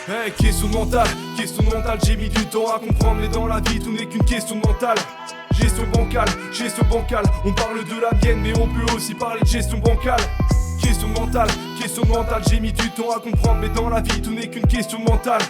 Hey, question mentale, j'ai mis du temps à comprendre, mais dans la vie tout n'est qu'une question mentale. Gestion bancale, on parle de la mienne, mais on peut aussi parler de gestion bancale. Question mentale, j'ai mis du temps à comprendre, mais dans la vie tout n'est qu'une question mentale.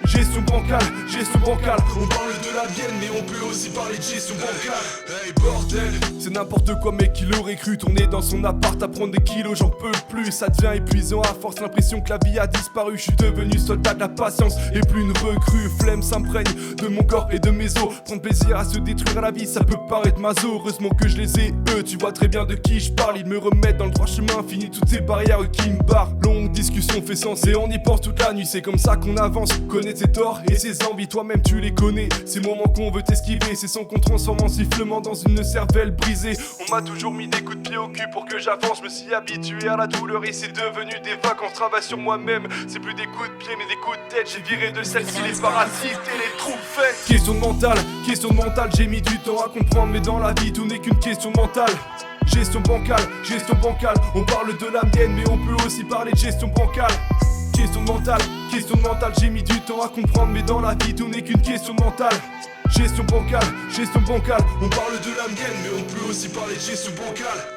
Gestion bancale, on parle de la mienne, mais on peut aussi parler de gestion bancale. Hey bordel, c'est n'importe quoi mec, qui l'aurait cru. Tourner dans son appart à prendre des kilos, j'en peux plus. Ça devient épuisant à force, l'impression que la vie a disparu. Je suis devenu soldat de la patience et plus une recrue. Flemme s'imprègne de mon corps et de mes os. Prendre plaisir à se détruire la vie, ça peut paraître maso. Heureusement que je les ai, eux, tu vois très bien de qui je parle. Ils me remettent dans le droit chemin, fini toutes ces barrières qui me barrent. Longue discussion fait sens et on y pense toute la nuit. C'est comme ça qu'on avance, connaître ses torts et ses envies, toi-même tu les connais. Ces moments qu'on veut t'esquiver, c'est sans qu'on transforme en sifflement dans une cervelle brisée. On m'a toujours mis des coups de pied au cul pour que j'avance. Je me suis habitué à la douleur et c'est devenu des vacances. Travail sur moi-même, c'est plus des coups de pied mais des coups de tête. J'ai viré de celle-ci les parasites et les trous faits. Question de mentale, j'ai mis du temps à comprendre, mais dans la vie tout n'est qu'une question mentale. Gestion bancale, on parle de la mienne, mais on peut aussi parler de gestion bancale. Question de mentale, j'ai mis du temps à comprendre, mais dans la vie tout n'est qu'une question mentale. Gestion bancale, on parle de la mienne, mais on peut aussi parler de gestion bancale.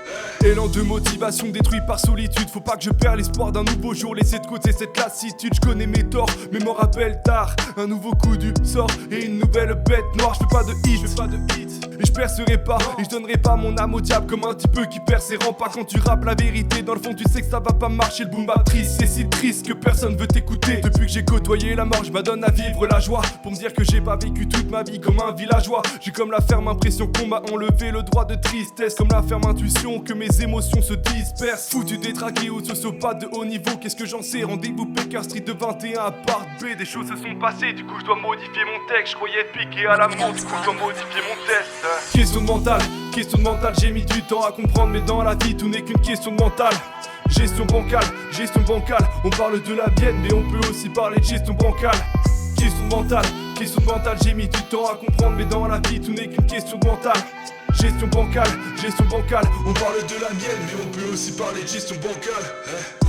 Élan de motivation détruit par solitude, faut pas que je perde l'espoir d'un nouveau jour. Laisser de côté cette lassitude, je connais mes torts, mais m'en rappelle tard. Un nouveau coup du sort et une nouvelle bête noire. Je fais pas de hit, et je percerai pas, et je donnerai pas mon âme au diable comme un petit peu qui perd ses pas. Quand tu rappes la vérité, dans le fond tu sais que ça va pas marcher. Le boom bap triste, c'est si triste que personne veut t'écouter. Depuis que j'ai côtoyé la mort, je m'adonne à vivre la joie. Pour me dire que j'ai pas vécu toute ma vie comme un villageois. J'ai comme la ferme impression qu'on m'a enlevé le droit de tristesse. Comme la ferme intuition que mes émotions se dispersent. Foutu détraqué ou sociopathe de haut niveau, qu'est-ce que j'en sais? Rendez-vous Baker Street de 21 à part B. Des choses se sont passées, du coup je dois modifier mon texte. Je croyais piquer à la mort, du coup je dois modifier mon test. Question de mentale, j'ai mis du temps à comprendre, mais dans la vie tout n'est qu'une question de mentale. Gestion bancale, on parle de la mienne, mais on peut aussi parler de gestion bancale. Question de mentale, j'ai mis du temps à comprendre, mais dans la vie tout n'est qu'une question de mentale. Gestion bancale, on parle de la mienne, mais on peut aussi parler de gestion bancale.